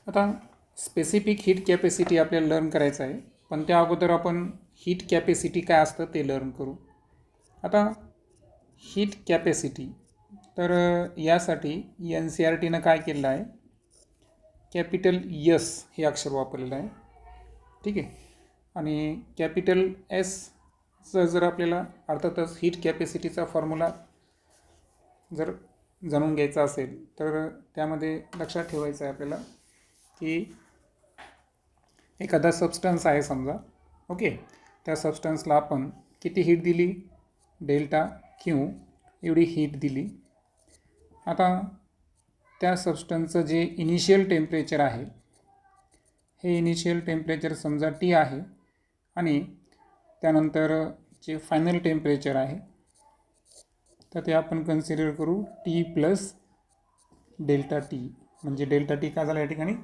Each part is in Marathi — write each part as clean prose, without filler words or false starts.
आता स्पेसिफिक हीट कॅपॅसिटी आपल्याला लर्न करायचं आहे, पण त्या अगोदर आपण हीट कॅपॅसिटी काय असतं ते लर्न करू. आता हीट कॅपॅसिटी तर यासाठी NCERTनं काय केलेलं आहे, कॅपिटल S हे अक्षर वापरलेलं आहे. ठीक आहे. आणि कॅपिटल Sचं जर आपल्याला अर्थातच हीट कॅपॅसिटीचा फॉर्म्युला जर जाणून घ्यायचा असेल तर त्यामध्ये लक्षात ठेवायचं आहे आपल्याला की एखादा सबस्टन्स आहे समजा, ओके, त्या सबस्टन्सला आपण किती हीट दिली, डेल्टा क्यू एवढी हीट दिली. आता त्या सबस्टन्सचं जे इनिशियल टेम्परेचर आहे, हे इनिशियल टेम्परेचर समजा T आहे आणि त्यानंतर जे फायनल टेम्परेचर आहे तर ते आपण कन्सिडर करू T प्लस डेल्टा T. म्हणजे डेल्टा T काय झाला या ठिकाणी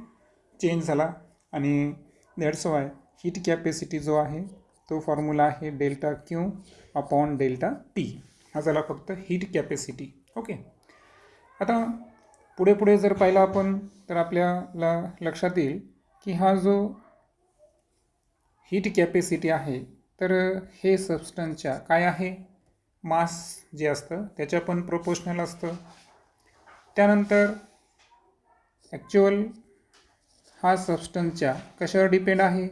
चेंज झाला आणि दॅट्स वाय हीट कॅपॅसिटी जो आहे तो फॉर्म्युला आहे delta Q upon delta T. हा झाला फक्त हीट कॅपॅसिटी. ओके. आता पुढे जर पाहिलं आपण तर आपल्याला लक्षात येईल की हा जो हीट कॅपॅसिटी आहे तर हे सबस्टन्सच्या काय आहे, मास जे असतं त्याच्या पण प्रोपोर्शनल असतं. त्यानंतर ॲक्च्युअल हा सबस्टन्सच्या कशावर डिपेंड आहे,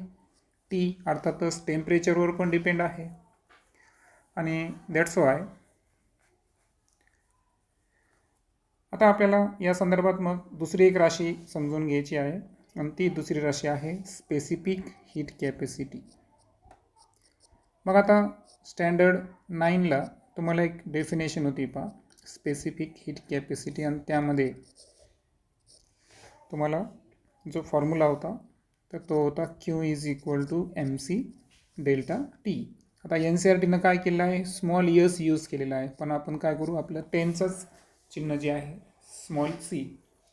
T अर्थातच टेम्परेचरवर पण डिपेंड आहे. आणि दॅट्स वाय आता आपल्याला या संदर्भात मग दुसरी एक राशी समजून घ्यायची आहे आणि ती दुसरी राशी आहे स्पेसिफिक हीट कॅपॅसिटी. मग आता स्टँडर्ड 9ला तुम्हाला एक डेफिनेशन होती पहा स्पेसिफिक हीट कॅपॅसिटी, आणि त्यामध्ये तुम्हाला जो फॉर्म्युला होता तर तो होता Q is equal to MC delta T. आता NCERTनं काय केलं आहे, स्मॉल s यूज केलेला आहे, पण आपण काय करू, आपलं 10चंच चिन्ह जे आहे स्मॉल c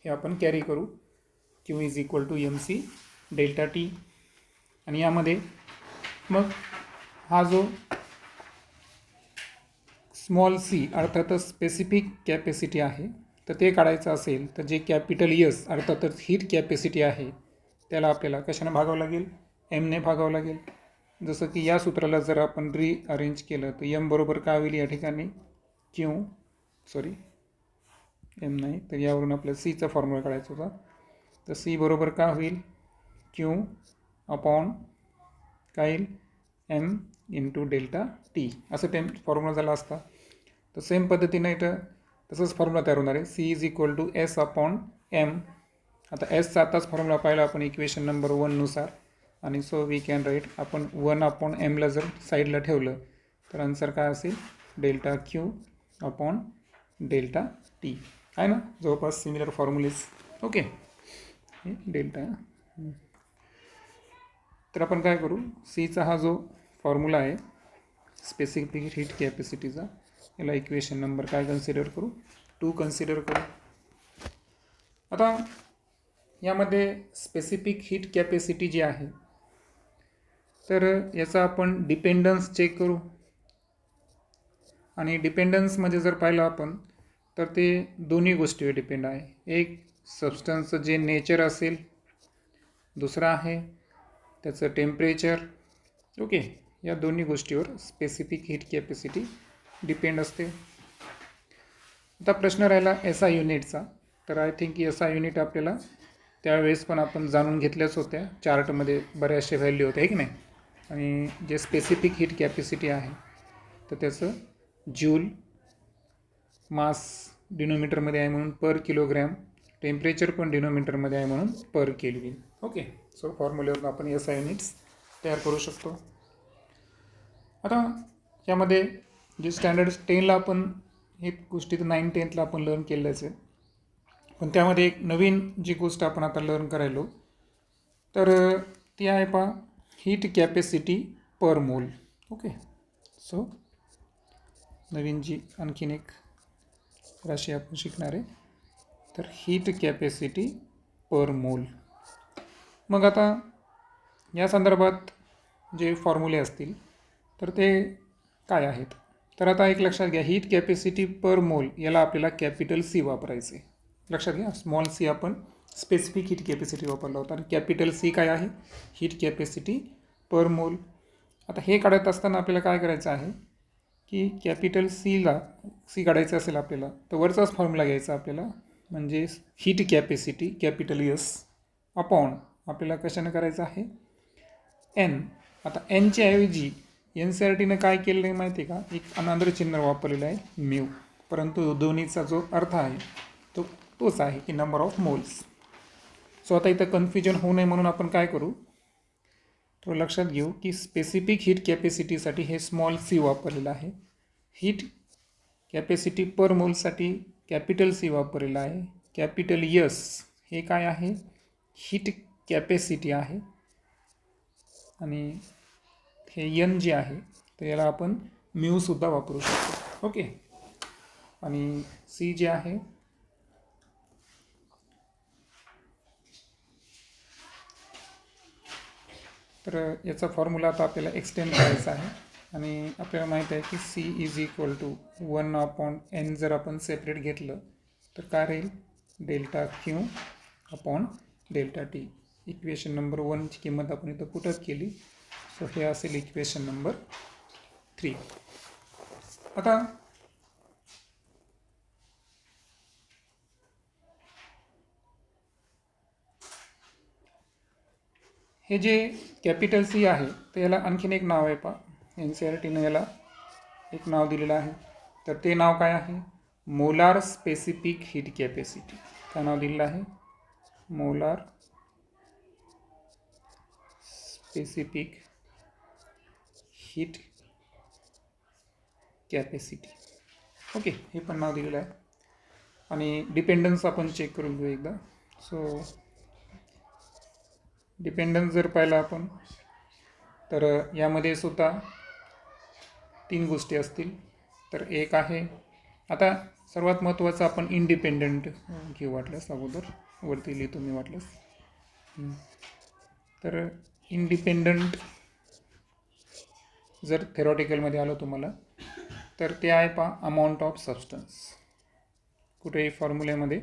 हे आपण कॅरी करू. Q is equal to MC delta T. आणि यामध्ये मग हा जो स्मॉल c अर्थातच स्पेसिफिक कॅपॅसिटी आहे तर ते काढायचं असेल तर जे कॅपिटल S अर्थातच हीट कॅपॅसिटी आहे त्याला आपल्याला कशाने भागावं लागेल, एमने भागावं लागेल. जसं की या सूत्राला जर आपण रिअरेंज केलं तर एम बरोबर काय होईल या ठिकाणी एम नाही तर यावरून आपल्याला सीचा फॉर्म्युला काढायचा होता. तर सी बरोबर काय होईल, Q अपॉन काय येईल, M इंटू डेल्टा T असं फॉर्म्युला झाला असता. तर सेम पद्धतीनं इथं तसंच फॉर्म्युला तयार होणार आहे, C is equal to S upon M. आता एसचा आताच फॉर्म्युला पाहिला आपण इक्वेशन नंबर 1 नुसार, आणि सो वी कॅन राईट आपण 1 अपॉन एमला जर साईडला ठेवलं तर आन्सर काय असेल, delta Q upon delta T आहे ना, जवळपास सिमिलर फॉर्म्युलेस. Okay, delta. तर आपण काय करू, सीचा हा जो फॉर्म्युला आहे स्पेसिफिक हीट कॅपॅसिटीचा, याला इक्वेशन नंबर काय कन्सिडर करू, 2 कन्सिडर करू. आता यामध्ये स्पेसिफिक हीट कॅपॅसिटी जी आहे तर याचा आपण डिपेंडन्स चेक करू. आणि डिपेंडन्समध्ये जर पाहिलं आपण तर ते दोन्ही गोष्टीवर डिपेंड आहे. एक सबस्टन्सचं जे नेचर असेल, दुसरा आहे त्याचं टेम्परेचर. ओके, या दोन्ही गोष्टीवर स्पेसिफिक हीट कॅपॅसिटी डिपेंड असते. आता प्रश्न राहिला SI युनिटचा. तर आय थिंक SI युनिट आपल्याला त्यावेळेस पण आपण जाणून घेतल्याच होत्या, चार्टमध्ये बऱ्याचशा व्हॅल्यू होत्या आहे की नाही. आणि जे स्पेसिफिक हीट कॅपॅसिटी आहे तर त्याचं जूल, मास डिनोमीटरमध्ये आहे म्हणून पर किलोग्रॅम, टेम्परेचर पण डिनोमीटरमध्ये आहे म्हणून पर केल्विन. ओके, सो फॉर्म्युल्यावरून आपण SI युनिट्स तयार करू शकतो. आता यामध्ये जे स्टँडर्ड 10ला आपण हे गोष्टी तर 9-10ला आपण लर्न केलेलंच आहे, पण त्यामध्ये एक नवीन जी गोष्ट आपण आता लर्न करायलो तर ती आहे पहा हीट कॅपॅसिटी पर मोल. ओके, सो नवीन जी आणखीन एक राशी आपण शिकणार आहे तर हीट कॅपॅसिटी पर मोल. मग आता या संदर्भात जे फॉर्म्युले असतील तर ते काय आहेत, तर आता एक लक्षात घ्या, हीट कॅपॅसिटी पर मोल याला आपल्याला कॅपिटल C वापरायचे. लक्षात घ्या, स्मॉल c आपण स्पेसिफिक हीट कॅपॅसिटी वापरला होता. आणि कॅपिटल सी काय आहे? हीट कॅपॅसिटी पर मोल. आता हे काढत असताना आपल्याला काय करायचं आहे की कॅपिटल सी काढायचं असेल आपल्याला तर वरचाच फॉर्म्युला घ्यायचा आपल्याला, म्हणजे heat capacity capital S upon आपल्याला कशानं करायचं आहे? एन. आता एनच्या ऐवजी एन सी आर टीनं काय केलेलं आहे माहिती आहे का? एक अनादर चिन्ह वापरलेलं आहे म्यू, परंतु दोन्हीचा जो अर्थ आहे तोच आहे की नंबर ऑफ मोल्स. सो आता इथं कन्फ्युजन होऊ नये म्हणून आपण काय करू, तो लक्षात घेऊ की स्पेसिफिक हीट कॅपॅसिटीसाठी हे स्मॉल सी वापरलेलं आहे. हीट कॅपॅसिटी पर मोलसाठी कॅपिटल सी वापरलेलं आहे. कॅपिटल यस हे काय आहे? हीट कॅपॅसिटी आहे. आणि हे एन जे आहे तर याला आपण म्यूसुद्धा वापरू शकतो. ओके. आणि सी जे आहे तर याचा फॉर्म्युला आता आपल्याला एक्सटेंड करायचा आहे. आणि आपल्याला माहीत आहे की C is equal to 1/n जर आपण सेपरेट घेतलं तर काय राहील? Delta Q upon delta T. Equation number 1ची किंमत आपण इथं पुटअप केली. सो हे असेल इक्वेशन नंबर 3. आता हे जे कॅपिटल सी आहे तर याला आणखीन एक नाव आहे पहा. एन सी आर टीनं याला एक नाव दिलेलं आहे. तर ते नाव काय आहे? Molar specific heat capacity. काय नाव दिलेलं आहे? Molar specific heat capacity. Okay, हे पण नाव दिलेलं आहे. आणि डिपेंडन्स आपण चेक करून घेऊ एकदा. सो डिपेंडन्स जर पाहिला आपण तर यामध्ये सुद्धा 3 गोष्टी असतील. तर एक आहे, आता सर्वात महत्त्वाचं आपण इंडिपेंडंट घेऊ वाटल्यास, अगोदर वरती लिहितो मी वाटल्यास. तर इंडिपेंडंट जर थेरॉटिकलमध्ये आलं तुम्हाला तर ते आहे पहा अमाऊंट ऑफ सबस्टन्स. कुठेही फॉर्म्युल्यामध्ये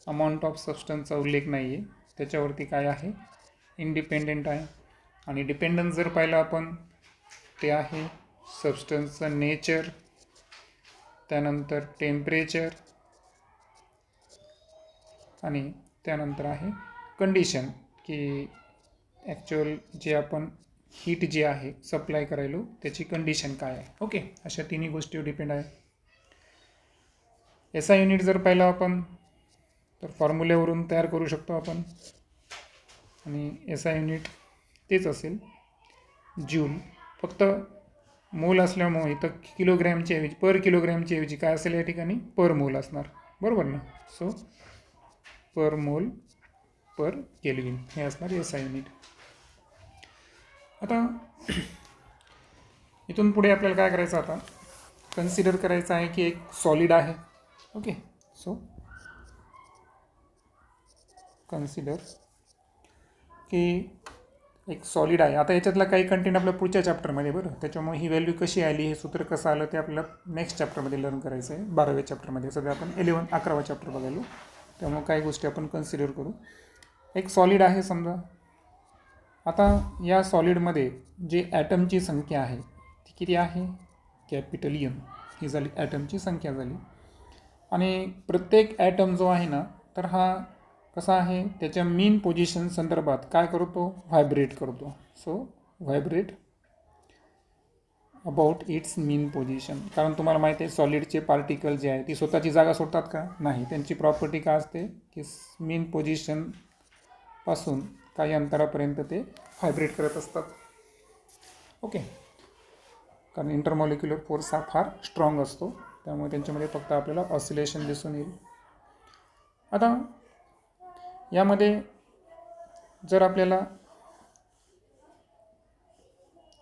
अमाऊंट ऑफ सबस्टन्सचा उल्लेख नाही आहे. त्याच्यावरती काय आहे? इंडिपेंडंट आहे. आणि डिपेंडन्स जर पाहिलं आपण ते आहे सबस्टन्सचं नेचर, त्यानंतर टेम्परेचर आणि त्यानंतर आहे कंडिशन, की ॲक्च्युअल जे आपण हीट जे आहे सप्लाय करायलो त्याची कंडिशन काय आहे. ओके, अशा तिन्ही गोष्टीवर डिपेंड आहे. एसआय युनिट जर पाहिलं आपण तर फॉर्म्युल्यावरून तयार करू शकतो आपण. आणि एसआय युनिट तेच असेल जूल. फक्त मोल असल्यामुळे इथं किलोग्रॅमच्या ऐवजी पर किलोग्रॅमच्या ऐवजी काय असेल या ठिकाणी? पर मोल असणार. बरोबर ना? सो पर मोल पर केल्विन हे असणार एसआय युनिट. आता इथून पुढे आपल्याला काय करायचं, आता कन्सिडर करायचं आहे की एक सॉलिड आहे. ओके, सो कन्सिडर की एक सॉलिड आहे. आता याच्यातला काही कंटेंट आपल्या पुढच्या चॅप्टरमध्ये, बरं, त्याच्यामुळे ही व्हॅल्यू कशी आली, हे सूत्र कसं आलं ते आपल्याला नेक्स्ट चॅप्टरमध्ये लर्न करायचं आहे. 12व्या चॅप्टरमध्ये. सध्या आपण 11वा चॅप्टर बघायलो, त्यामुळे काही गोष्टी आपण कन्सिडर करू. एक सॉलिड आहे समजा. आता या सॉलिडमध्ये जे ॲटमची संख्या आहे ती किती आहे? कॅपिटल एन ही झाली ॲटमची संख्या झाली. आणि प्रत्येक ॲटम जो आहे ना तर हा कसा आहे, त्याच्या मीन पोझिशन संदर्भात काय करतो? व्हायब्रेट करतो. So vibrate about it's mean position. कारण तुम्हाला माहिती आहे सॉलिडचे पार्टिकल जे आहे ती स्वतःची जागा सोडतात का? नाही. त्यांची प्रॉपर्टी काय असते की मीन पोझिशनपासून काही अंतरापर्यंत ते व्हायब्रेट करत असतात. ओके, कारण इंटरमॉलिक्युलर फोर्स हा फार स्ट्रॉंग असतो, त्यामुळे त्यांच्यामध्ये फक्त आपल्याला ऑसिलेशन दिसून येईल. आता यामध्ये जर आपल्याला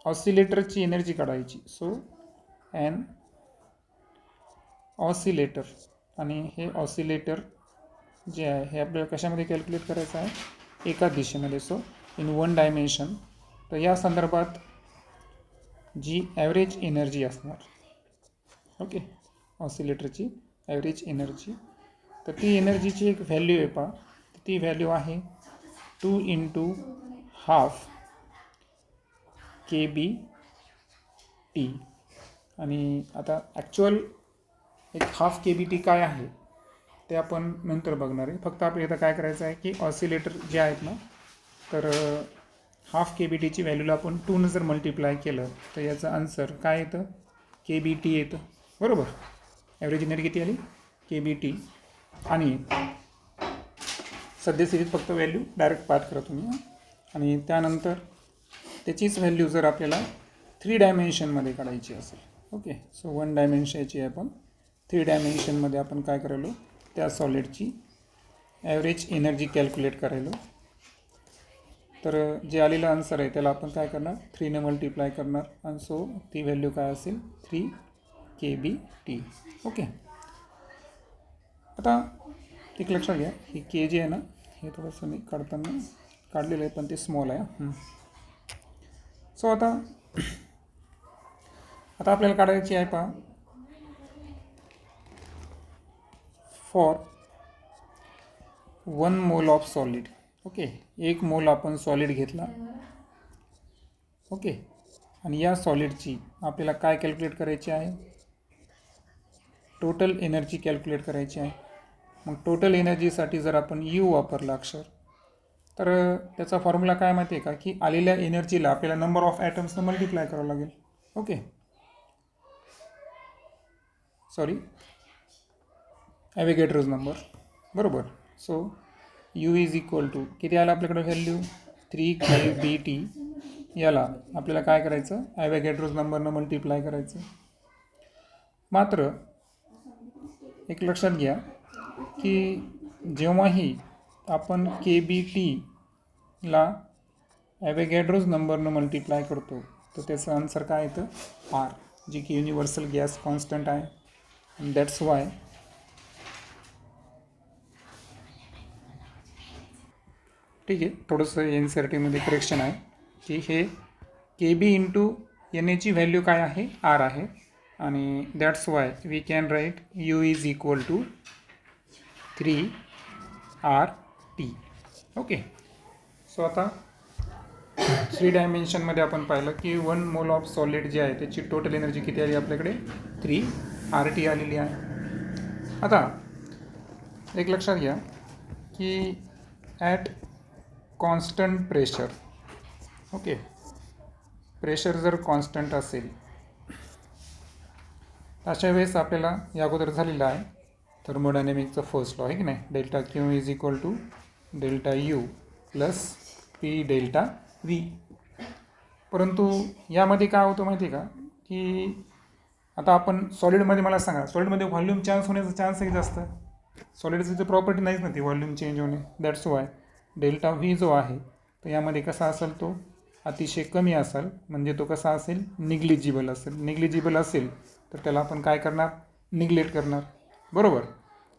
ऑसिलेटरची एनर्जी काढायची, सो एन ऑसिलेटर, आणि हे ऑसिलेटर जे आहे हे आपल्याला कशामध्ये कॅल्क्युलेट करायचं आहे? एका दिशेमध्ये, सो इन वन डायमेन्शन. तर या संदर्भात जी ॲव्हरेज एनर्जी असणार, ओके, ऑसिलेटरची ॲव्हरेज एनर्जी, तर ती एनर्जीची एक व्हॅल्यू आहे पहा, ती व्हॅल्यू आहे 2 × हाफ KBT. आणि आता ॲक्च्युअल एक हाफ KBT काय आहे ते आपण नंतर बघणार आहे. फक्त आपल्याला इथं काय करायचं आहे की ऑसिलेटर जे आहेत ना, तर हाफ KBTची व्हॅल्यूला आपण 2 जर मल्टिप्लाय केलं तर याचं आन्सर काय येतं, KBT येतं. बरोबर, ॲव्हरेज एनर्जी किती आली, KBT. आणि सद्यस्थितीत फक्त व्हॅल्यू डायरेक्ट पाठ करा तुम्ही. आणि त्यानंतर त्याचीच व्हॅल्यू जर आपल्याला 3 डायमेन्शनमध्ये काढायची असेल, ओके, सो 1 डायमेन्शनची आपण 3 डायमेन्शनमध्ये आपण काय करायलो, त्या सॉलिडची ॲव्हरेज एनर्जी कॅल्क्युलेट करायलो. तर जे आलेलं आन्सर आहे त्याला आपण काय करणार, 3ने मल्टिप्लाय करणार. आणि सो ती व्हॅल्यू काय असेल, 3 KBT. ओके, आता एक लक्षात घ्या, ही के जे आहे ना, हे थोडंसं मी काढताना काढलेलं आहे पण ते स्मॉल आहे. सो आता आपल्याला काढायची आहे पहा, for 1 mole of solid. Okay, 1 मोल आपण सॉलिड घेतला. ओके, आणि या सॉलिडची आपल्याला काय कॅल्क्युलेट करायची आहे, टोटल एनर्जी कॅल्क्युलेट करायची आहे. मग टोटल एनर्जीसाठी जर आपण U वापरला अक्षर, तर त्याचा फॉर्म्युला काय माहिती आहे का, की आलेल्या एनर्जीला आपल्याला नंबर ऑफ ॲटम्सनं मल्टिप्लाय करावं लागेल. Okay, sorry, Avogadro's number. बरोबर, so U is equal to किती आला आपल्याकडे व्हॅल्यू, 3 KBT. याला आपल्याला काय करायचं, ॲव्होगॅड्रोज नंबरनं मल्टिप्लाय करायचं. मात्र एक लक्षात घ्या की जेव्हाही आपण KBTला ॲव्होगॅड्रोज नंबरनं मल्टिप्लाय करतो तर त्याचं आन्सर काय येतं, R, जी की युनिव्हर्सल गॅस कॉन्स्टंट आहे. आणि दॅट्स वाय ठीक आहे, थोडंसं NCERTमध्ये करेक्शन आहे की हे KB × NA ची व्हॅल्यू काय आहे, R आहे. आणि that's why we can write U is equal to 3RT. Okay, so आता 3 डायमेन्शनमध्ये आपण पाहिलं की 1 मोल ऑफ सॉलिड जे आहे त्याची टोटल एनर्जी किती आली आपल्याकडे, 3RT आलेली आहे. आता एक लक्षात घ्या की at constant pressure, okay, pressure जर कॉन्स्टंट असेल अशा वेळेस आपल्याला या अगोदर झालेलं आहे थर्मोडायनॅमिकचा फर्स्ट लॉ आहे की नाही, ΔQ is equal to ΔU plus P∆V. परंतु यामध्ये काय होतं माहिती आहे का, की आता आपण सॉलिडमध्ये, मला सांगा, सॉलिडमध्ये व्हॉल्यूम चेंज होण्याचा चान्स किती जास्त, सॉलिडची जी प्रॉपर्टी नाहीच ना ती व्हॉल्यूम चेंज होणे. दॅट्स वाय ΔV जो आहे तर यामध्ये कसा असेल, तो अतिशय कमी असेल. म्हणजे तो कसा असेल, निग्लिजिबल असेल. निग्लिजिबल असेल तर त्याला आपण काय करणार, निग्लेक्ट करणार. बरोबर,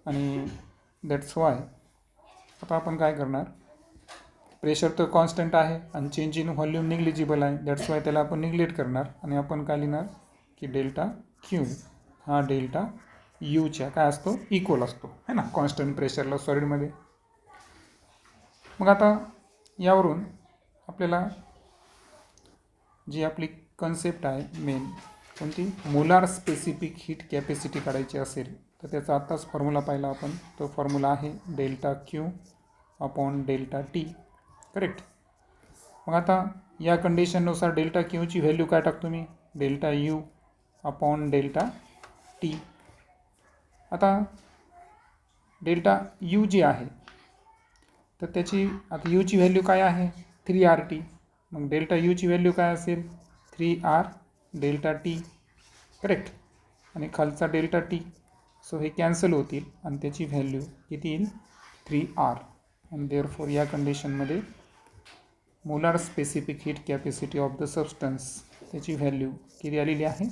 आणि दॅट्स वाय आता आपण काय करणार, प्रेशर तर कॉन्स्टंट आहे आणि चेंज इन व्हॉल्यूम निग्लिजिबल आहे. दॅट्स वाय त्याला आपण निग्लेक्ट करणार. आणि आपण काय लिहिणार की ΔQ हा ΔUच्या काय असतो, इक्वल असतो है ना, कॉन्स्टंट प्रेशरला सॉलिडमध्ये. मग आता यावरून आपल्याला जी आपली कन्सेप्ट आहे मेन, कोणती, मोलार स्पेसिफिक हीट कॅपॅसिटी काढायची असेल तर त्याचा आत्ताच फॉर्म्युला पाहिला आपण. तो फॉर्म्युला आहे ΔQ/ΔT. करेक्ट. मग आता या कंडिशननुसार ΔQची व्हॅल्यू काय टाकतो मी, ΔU/ΔT. आता ΔU जी आहे तर त्याची आता यूची व्हॅल्यू काय आहे, 3RT. मग ΔUची व्हॅल्यू काय असेल, 3R∆T. करेक्ट. आणि खालचा ΔT, सो हे कॅन्सल होतील आणि त्याची व्हॅल्यू किती येईल, 3R. आणि देअरफॉर या कंडिशनमध्ये molar specific heat capacity of the substance त्याची व्हॅल्यू किती आलेली आहे,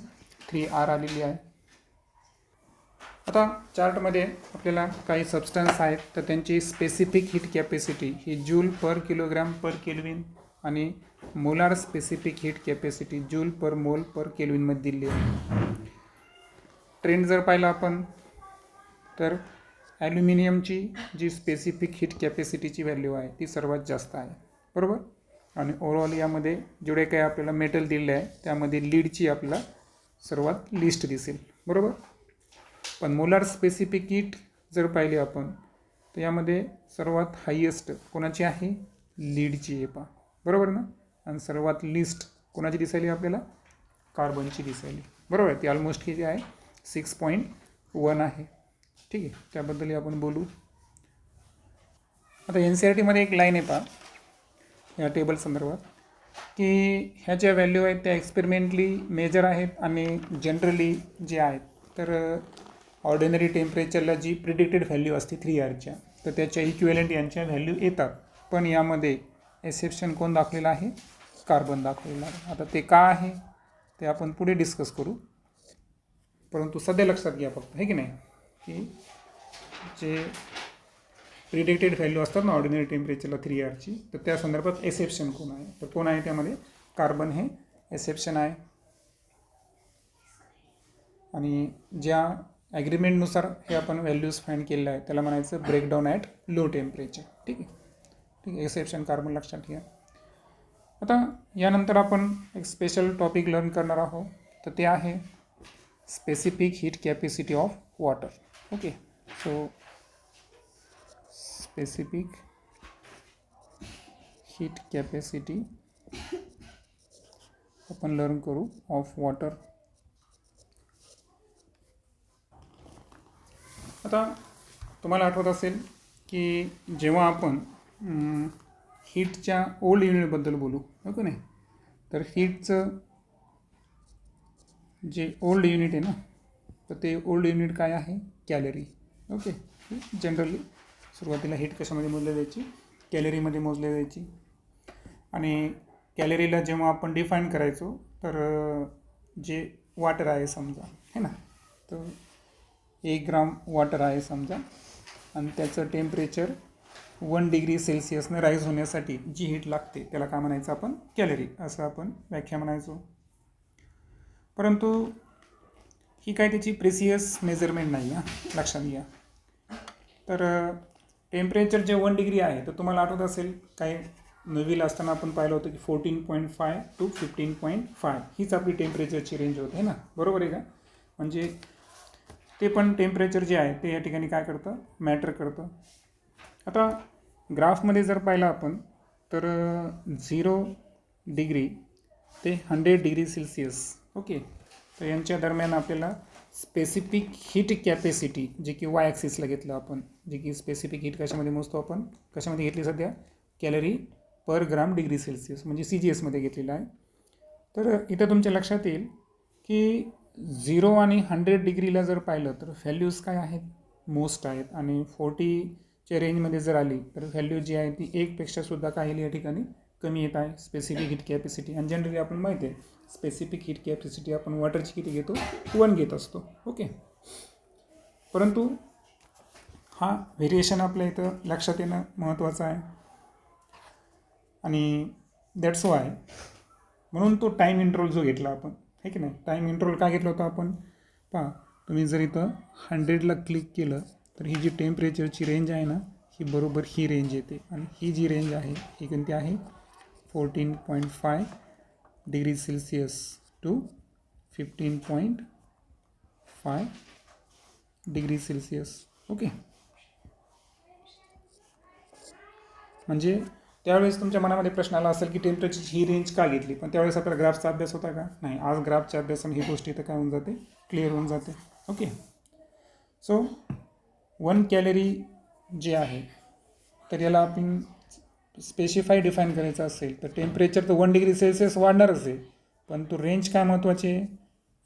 3R आलेली आहे. आता चार्टमध्ये आपल्याला काही सबस्टन्स आहेत तर त्यांची स्पेसिफिक हीट कॅपॅसिटी ही J/kg/Kelvin आणि molar specific heat capacity J/mol/Kelvin मध्ये दिली आहे. ट्रेंड जर पाहिला आपण तर ॲल्युमिनियमची जी स्पेसिफिक हीट कॅपॅसिटीची व्हॅल्यू आहे ती सर्वात जास्त आहे, बरोबर. आणि ओव्हरऑल यामध्ये जेवढे काही आपल्याला मेटल दिले आहे त्यामध्ये लीडची आपल्याला सर्वात लिस्ट दिसेल, बरोबर. पण मोलार स्पेसिफिक हीट जर पाहिली आपण तर यामध्ये सर्वात हायेस्ट कोणाची आहे, लीडची आहे पहा, बरोबर ना. आणि सर्वात लिस्ट कोणाची दिसायली आपल्याला, कार्बनची दिसायली, बरोबर आहे. ती ऑलमोस्ट किती आहे, 6.1 आहे, ठीक आहे. त्याबद्दलही आपण बोलू. आता NCERTमध्ये एक लाईन आहे पहा या टेबल संदर्भात की ह्या ज्या व्हॅल्यू आहेत त्या एक्सपेरिमेंटली मेजर आहेत आणि जनरली जे आहेत तर ऑर्डिनरी टेम्परेचरला जी प्रिडिक्टेड व्हॅल्यू असते 3R तर त्याच्या इक्विव्हॅलेंट यांच्या व्हॅल्यू येतात. पण यामध्ये एक्सेप्शन कोण दाखवलेलं आहे, कार्बन दाखवलेलं आहे. आता ते का आहे ते आपण पुढे डिस्कस करू, परंतु सध्या लक्षात घ्या फक्त, हे की नाही, की जे प्रिडिक्टेड व्हॅल्यू असतात ना ऑर्डिनरी टेम्परेचरला 3R तर त्या संदर्भात एक्सेप्शन कोण आहे, तर कोण आहे त्यामध्ये, कार्बन हे एक्सेप्शन आहे. आणि ज्या ॲग्रीमेंटनुसार हे आपण व्हॅल्यूज फाइंड केलेलं आहे त्याला म्हणायचं ब्रेकडाऊन ॲट लो टेम्परेचर, ठीक आहे. ठीक आहे, एक्सेप्शन कार्बन लक्षात घ्या. आता यानंतर आपण एक स्पेशल टॉपिक लर्न करणार आहोत, तर ते आहे specific heat capacity of water. Okay, so specific heat capacity आपण लर्न करू ऑफ वॉटर. आता तुम्हाला आठवत असेल की जेव्हा आपण हीटच्या ओल्ड युनिटबद्दल बोलू, हो की नाही, तर हीटचं जे ओल्ड युनिट आहे ना तर ते ओल्ड युनिट काय आहे, कॅलरी. ओके, जनरली सुरुवातीला हीट कशामध्ये मोजली जायची, कॅलरीमध्ये मोजली जायची. आणि कॅलरीला जेव्हा आपण डिफाईन करायचो तर जे वॉटर आहे समजा, है ना, तर 1 ग्राम वॉटर आहे समजा आणि त्याचं टेम्परेचर 1 डिग्री सेल्सिअसनं राईज होण्यासाठी जी हीट लागते त्याला काय म्हणायचं आपण, कॅलरी, असं आपण व्याख्या म्हणायचो. परंतु ही काय त्याची प्रेसियस मेजरमेंट नाही आहे, लक्षात घ्या. तर टेम्परेचर जे 1 डिग्री आहे तर तुम्हाला आठवत असेल काही नवीला असताना आपण पाहिलं होतं की 14.5 to 15.5 हीच आपली टेम्परेचरची रेंज होते, है ना, बरोबर आहे का. म्हणजे ते पण टेम्परेचर जे आहे ते या ठिकाणी काय करतं, मॅटर करतं. आता ग्राफमध्ये जर पाहिलं आपण तर 0 डिग्री ते 100 डिग्री सेल्सिअस, ओके, तर यांच्या दरम्यान आपल्याला स्पेसिफिक हीट कॅपॅसिटी जे की वाय ॲक्सिसला घेतलं आपण, जे की स्पेसिफिक हीट कशामध्ये मोजतो आपण, कशामध्ये घेतली सध्या, कॅलरी पर ग्राम डिग्री सेल्सिअस म्हणजे CGSमध्ये घेतलेलं आहे. तर इथं तुमच्या लक्षात येईल की 0 आणि 100 डिग्रीला जर पाहिलं तर व्हॅल्यूज काय आहेत, मोस्ट आहेत. आणि 40च्या रेंजमध्ये जर आली तर व्हॅल्यू जी आहे ती 1पेक्षा सुद्धा काही या ठिकाणी कमी येत आहे स्पेसिफिक हीट कॅपॅसिटी. आणि जनरली आपण माहिती आहे स्पेसिफिक हीट कॅपॅसिटी आपण वॉटरची किती घेतो, 1 घेत असतो, ओके. परंतु हा व्हेरिएशन आपल्या इथं लक्षात येणं महत्त्वाचं आहे. आणि दॅट्स वाय म्हणून तो टाईम इंटरवल जो घेतला आपण, है की नाही, टाईम इंटरवल काय घेतला होता आपण, पहा तुम्ही जर इथं 100ला क्लिक केलं तर ही जी टेम्परेचरची रेंज आहे ना ही बरोबर ही रेंज येते. आणि ही जी रेंज आहे ही कोणती आहे, 14.5 degree Celsius to 15.5 degree Celsius, okay. म्हणजे त्यावेळेस तुमच्या मनामध्ये प्रश्न आला असेल की टेम्परेचरची ही रेंज का घेतली, पण त्यावेळेस आपल्याला ग्राफचा अभ्यास होता का, नाही. आज ग्राफच्या अभ्यासाने ही गोष्ट इथं काय होऊन जाते, क्लिअर होऊन जाते, ओके. सो 1 कॅलरी जे आहे तर याला आपण स्पेसिफाय डिफाईन करायचं असेल तर टेम्परेचर तर 1 डिग्री सेल्सिअस वाढणारच आहे, पण तो रेंज काय महत्त्वाची आहे,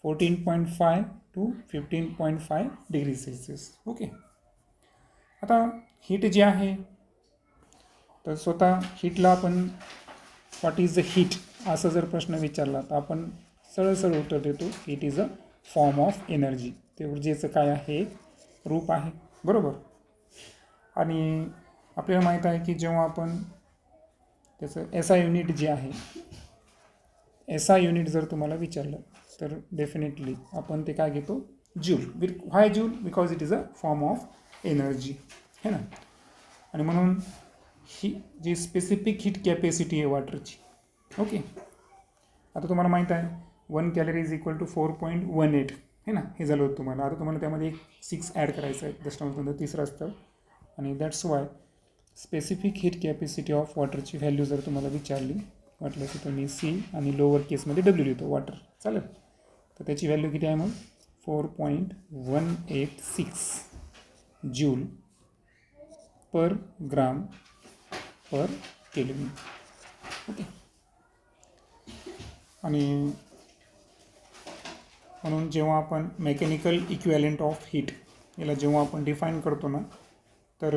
14.5 to 15.5 डिग्री सेल्सिअस, ओके. आता हीट जी आहे तर स्वतः हीटला आपण व्हॉट इज द हीट असं जर प्रश्न विचारला तर आपण सरळ सरळ उत्तर देतो, it is a form of energy. ते ऊर्जेचं काय आहे, एक रूप आहे, बरोबर. आणि आपल्याला माहीत आहे की जेव्हा आपण त्याचं SI युनिट जे आहे, SI युनिट जर तुम्हाला विचारलं तर डेफिनेटली आपण ते काय घेतो, joule. Why joule, because it is a form of energy है ना. आणि म्हणून ही जी स्पेसिफिक हीट कॅपॅसिटी आहे वॉटरची. ओके, आता तुम्हाला माहीत आहे 1 कॅलरी इज इक्वल टू 4.18 है ना, हे झालं होतं तुम्हाला. आता तुम्हाला त्यामध्ये 6 ॲड करायचं आहे, दशमांशानंतर तिसरं असतं. आणि that's why specific heat capacity of वॉटरची व्हॅल्यू जर तुम्हाला विचारली वाटलं तर तुम्ही सी आणि लोअर केसमध्ये डब्ल्यू लिहितो वॉटर, चालेल. तर त्याची व्हॅल्यू किती आहे मग 4.186 जूल पर ग्राम पर केल्विन. ओके, आणि म्हणून जेव्हा आपण मेकॅनिकल इक्विव्हॅलेंट ऑफ हीट याला जेव्हा आपण डिफाईन करतो ना, तर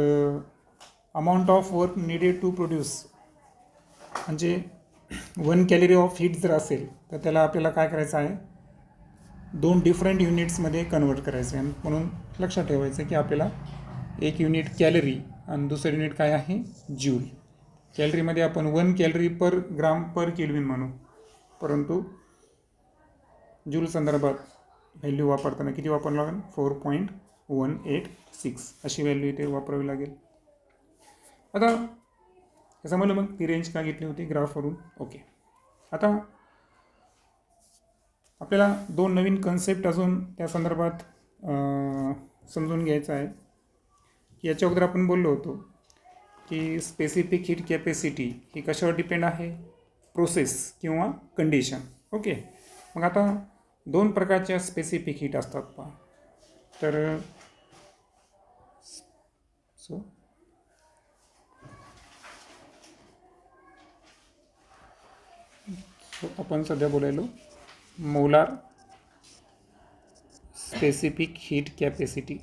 amount of work needed to produce म्हणजे 1 कॅलरी ऑफ हीट जर असेल तर त्याला आपल्याला काय करायचं आहे, 2 डिफरंट युनिट्समध्ये कन्वर्ट करायचं आहे. म्हणून लक्षात ठेवायचं की आपल्याला एक युनिट कॅलरी आणि दुसरं युनिट काय आहे जूल. कॅलरीमध्ये आपण 1 कॅलरी पर ग्राम पर केल्विन म्हणू, परंतु जूल संदर्भात व्हॅल्यू वापरताना किती वापरावं लागेल 4.186 अशी व्हॅल्यू इथे वापरावी लागेल. आता हे समजलं मग ती रेंज का घेतली होती ग्राफवरून. ओके, आता आपल्याला 2 नवीन कन्सेप्ट अजून त्या संदर्भात समजून घ्यायचं आहे. याच्या अगोदर आपण बोललो होतो की स्पेसिफिक हीट कॅपॅसिटी ही कशावर डिपेंड आहे, प्रोसेस किंवा कंडिशन. ओके, मग आता 2 प्रकारच्या स्पेसिफिक हीट असतात पहा. तर आपण सध्या बोलायलो मोलार स्पेसिफिक हीट कॅपॅसिटी.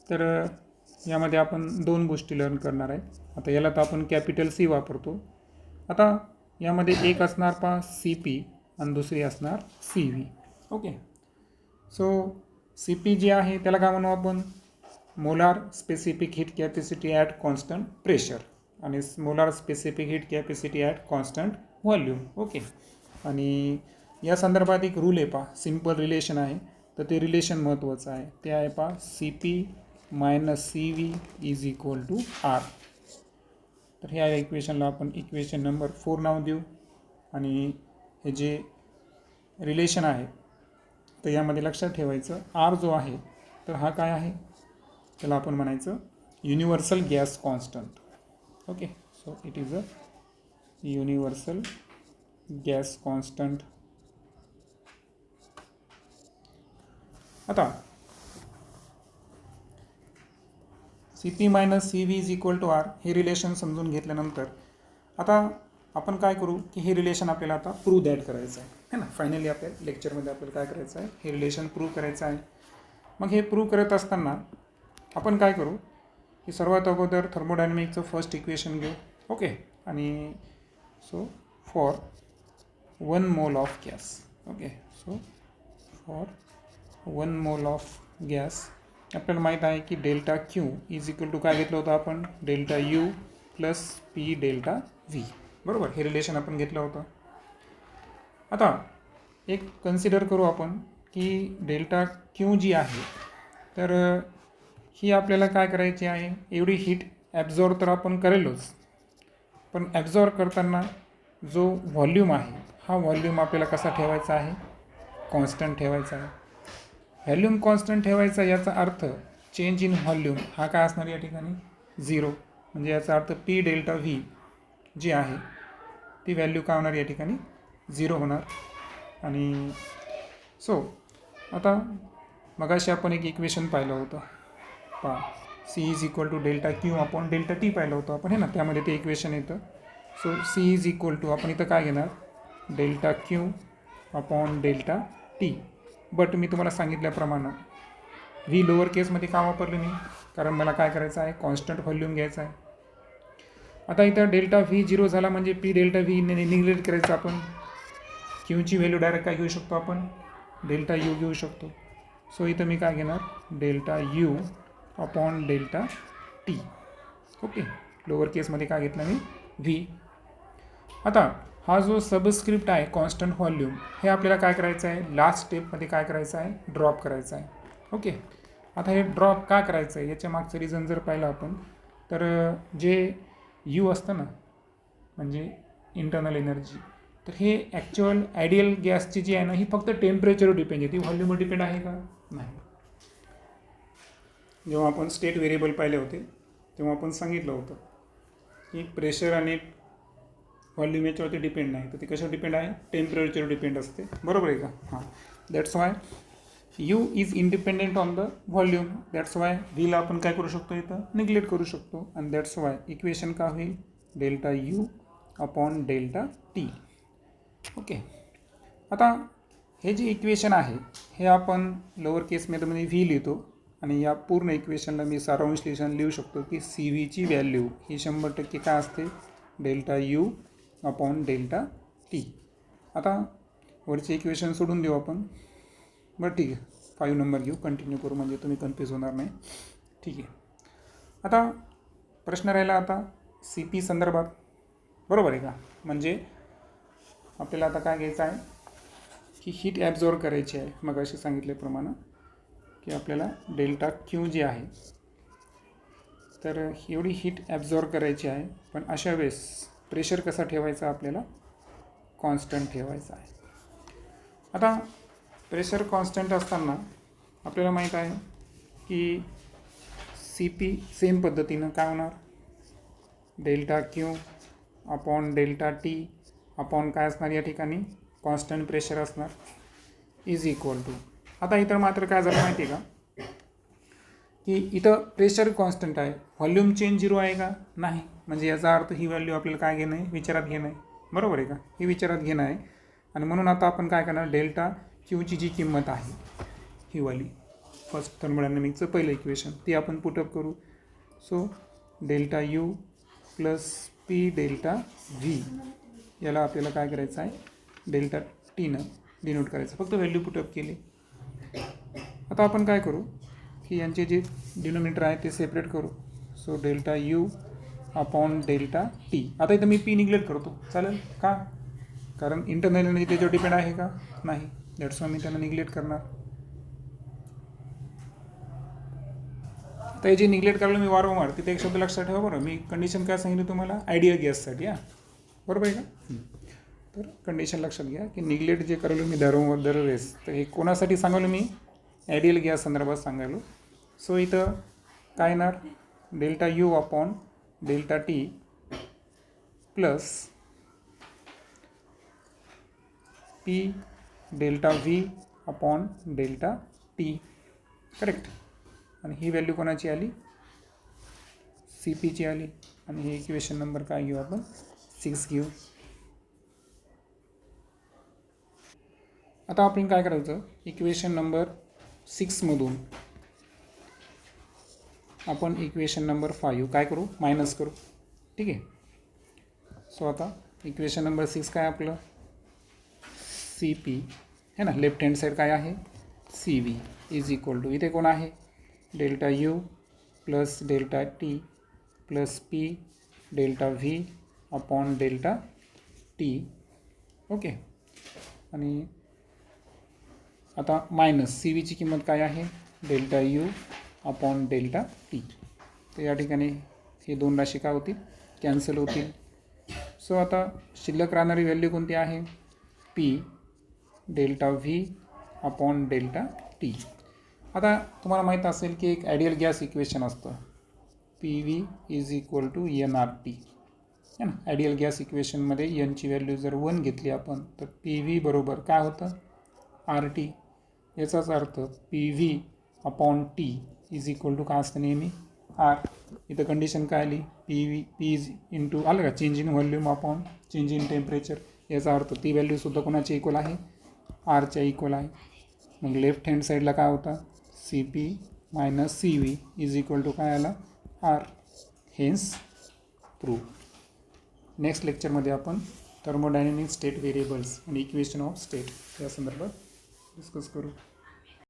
तर यामध्ये आपण 2 गोष्टी लर्न करणार आहे. आता याला तर आपण कॅपिटल सी वापरतो. आता यामध्ये एक असणार पहा सी पी आणि दुसरी असणार C V. Okay, so C P जी आहे त्याला काय म्हणू आपण molar specific heat capacity at constant pressure आणि molar specific heat capacity at constant volume. Okay, आणि या संदर्भात एक रूल आहे पहा, सिम्पल रिलेशन आहे. तर ते रिलेशन महत्त्वाचं आहे. ते आहे पहा C P minus C V is equal to R. तर ह्या इक्वेशनला आपण इक्वेशन नंबर 4 नाव देऊ. आणि हे जे रिलेशन आहे तर यामध्ये लक्षात ठेवायचं आर जो आहे तर हा काय आहे, त्याला आपण म्हणायचं universal gas constant. Okay, so it is a universal gas constant. आता C P minus C V is equal to R हे रिलेशन समजून घेतल्यानंतर आता आपण काय करू की हे रिलेशन आपल्याला आता प्रूव्ह दॅट करायचं आहे ना. फायनली आपल्या लेक्चरमध्ये आपल्याला काय करायचं आहे, हे रिलेशन प्रूव्ह करायचं आहे. मग हे प्रूव्ह करत असताना आपण काय करू की सर्वात अगोदर थर्मोडायनॅमिकचं फर्स्ट इक्वेशन घेऊ. ओके, आणि so for 1 mole of gas. Okay, so for 1 mole of gas आपल्याला माहीत आहे की delta Q is equal to काय घेतलं होतं आपण delta U plus P delta V. बरोबर, हे रिलेशन आपण घेतलं होतं. आता एक कन्सिडर करू आपण की डेल्टा क्यू जी आहे तर ही आपल्याला काय करायची आहे, एवढी हीट ॲब्झॉर्ब तर आपण करेलच, पण ॲब्झॉर्ब करताना जो व्हॉल्यूम आहे हा व्हॉल्यूम आपल्याला कसा ठेवायचा आहे, कॉन्स्टंट ठेवायचा आहे. व्हॉल्यूम कॉन्स्टंट ठेवायचा याचा अर्थ चेंज इन व्हॉल्यूम हा काय असणार या ठिकाणी 0. म्हणजे याचा अर्थ पी डेल्टा व्ही जी आहे ती व्हॅल्यू काय होणार या ठिकाणी 0 होणार. आणि सो आता मगाशी आपण एक इक्वेशन पाहिलं होतं पहा C is equal to delta Q upon delta T पाहिलं होतं आपण, है ना. त्यामध्ये ते इक्वेशन येतं. So C is equal to आपण इथं काय घेणार delta Q upon delta T. But मी तुम्हाला सांगितल्याप्रमाणे व्ही लोअर केसमध्ये का वापरलं मी, कारण मला काय करायचं आहे कॉन्स्टंट व्हॉल्यूम घ्यायचा आहे. आता इथं डेल्टा व्ही 0 झाला म्हणजे पी डेल्टा व्ही निग्लेक्ट करायचं आपण. क्यूची व्हॅल्यू डायरेक्ट काय घेऊ शकतो आपण डेल्टा यू घेऊ शकतो. सो इथं मी काय घेणार delta U upon delta T. Okay, lower केसमध्ये काय घेतलं मी व्ही. आता हा जो सबस्क्रिप्ट आहे कॉन्स्टंट व्हॉल्यूम हे आपल्याला काय करायचं आहे लास्ट स्टेपमध्ये काय करायचं आहे ड्रॉप करायचं आहे. ओके, आता हे ड्रॉप का करायचं आहे याच्या मागचं रिझन जर पाहिलं आपण तर जे यू असतं ना म्हणजे इंटरनल एनर्जी, तर हे ॲक्च्युअल आयडियल गॅसची जी आहे ना ही फक्त टेम्परेचरवर डिपेंड आहे, ती व्हॉल्यूमवर डिपेंड आहे का? नाही. जेव्हा आपण स्टेट व्हेरिएबल पाहिले होते तेव्हा आपण सांगितलं होतं की प्रेशर आणि व्हॉल्यूम याच्यावरती डिपेंड नाही, तर ते कशावर डिपेंड आहे? टेम्परेचरवर डिपेंड असते, बरोबर आहे का? हां, that's why U is independent on the volume. That's why व्हीला आपण काय करू शकतो इथं? निग्लेक्ट करू शकतो. आणि दॅट्स वाय इक्वेशन का होईल? Delta U upon delta T. Okay. आता हे जे इक्वेशन आहे हे आपण लोअर केस मेथडमध्ये व्ही लिहितो आणि या पूर्ण इक्वेशनला मी सारांशलेशन लिहू शकतो की सी व्हीची व्हॅल्यू ही 100% काय असते? Delta U upon delta T. आता वरचे इक्वेशन सोडून देऊ आपण. बरं ठीक आहे, 5 नंबर घेऊ, कंटिन्यू करू म्हणजे तुम्ही कन्फ्यूज होणार नाही. ठीक आहे. आता प्रश्न राहिला आता सी पी संदर्भात, बरोबर आहे का? म्हणजे आपल्याला आता काय घ्यायचं आहे की हीट ॲब्झॉर्ब करायची आहे. मग असे सांगितल्याप्रमाणे की आपल्याला डेल्टा क्यू जी आहे तर एवढी हीट ॲब्झॉर्ब करायची आहे, पण अशा वेळेस प्रेशर कसा ठेवायचा? आपल्याला कॉन्स्टंट ठेवायचा आहे. आता प्रेशर कॉन्स्टंट असताना आपल्याला माहीत आहे की सी पी सेम पद्धतीनं काय होणार? Delta Q upon delta T upon काय असणार या ठिकाणी? कॉन्स्टंट प्रेशर असणार इज इक्वल टू. आता इथं मात्र काय झालं माहिती आहे का की इथं प्रेशर कॉन्स्टंट आहे, व्हॉल्यूम चेंज 0 आहे का? नाही. म्हणजे याचा अर्थ ही व्हॅल्यू आपल्याला काय घेणं आहे? विचारात घेणं आहे, बरोबर आहे का? ही विचारात घेणं आहे. आणि म्हणून आता आपण काय करणार? डेल्टा क्यूची जी किंमत आहे ही वाली फर्स्ट थर्मोडायनॅमिकचं पहिलं इक्वेशन ती आपण पुटअप करू. So delta U plus P delta V याला आपल्याला काय करायचं आहे? डेल्टा टीनं डिनोट करायचं, फक्त व्हॅल्यू पुटअप केली. आता आपण काय करू की यांचे जे डिनोमिनेटर आहे ते सेपरेट करू. So delta U upon delta T. आता इथं मी पी निग्लेक्ट करतो, चालेल का? कारण इंटरनल एनर्जी त्याच्यावर डिपेंड आहे का? नाही. दॅट्स वाय मी त्यांना निग्लेक्ट करणार. तर हे जे निग्लेक्ट करायला मी वारंवार तिथे एक शब्द लक्षात ठेवा बरं. मी कंडिशन काय सांगितलं तुम्हाला? आयडियल गॅससाठी. हां, बरोबर आहे का? तर कंडिशन लक्षात घ्या की निग्लेक्ट जे करायलो मी दरवेळेस, तर हे कोणासाठी सांगालो मी? आयडियल गॅस संदर्भात सांगायलो. सो इथं काय येणार? Delta U upon delta T plus P delta V upon delta T, correct. आणि ही व्हॅल्यू कोणाची आली? सी पीची आली. आणि हे इक्वेशन नंबर काय घेऊ आपण? 6 घेऊ. आता आपण काय करायचं? इक्वेशन नंबर 6मधून आपण इक्वेशन नंबर 5 काय करू? मायनस करू. ठीक आहे. सो आता इक्वेशन नंबर 6 काय आपलं? सी पी है ना, लेफ्ट हँड साईड काय आहे? C V is equal to इथे कोण आहे? Delta U plus delta T plus P delta V upon delta T. Okay. आणि आता मायनस सी व्हीची किंमत काय आहे? Delta U upon delta T. तर या ठिकाणी हे दोन राशी काय होतील? कॅन्सल होतील. सो आता शिल्लक राहणारी व्हॅल्यू कोणती आहे? P delta V upon delta T. आता तुम्हाला माहीत असेल की एक आयडियल गॅस इक्वेशन असतं P V is equal to N R T है ना. आयडियल गॅस इक्वेशनमध्ये एनची व्हॅल्यू जर 1 घेतली आपण तर पी व्ही बरोबर काय होतं? R T. याचाच अर्थ P V upon T is equal to काय असतं नेहमी? आर. इथं कंडिशन काय आली? पी इज इंटू आलं का? Change in volume upon change in temperature. याचा अर्थ ती व्हॅल्यूसुद्धा कोणाच्या इक्वल आहे? आरच्या इक्वल आहे. मग लेफ्ट हँड साईडला काय होता? C P minus C V is equal to काय आला? आर. Hence prove. नेक्स्ट लेक्चरमध्ये आपण थर्मोडायनॅमिक स्टेट व्हेरिएबल्स आणि इक्वेशन ऑफ स्टेट या संदर्भात डिस्कस करू.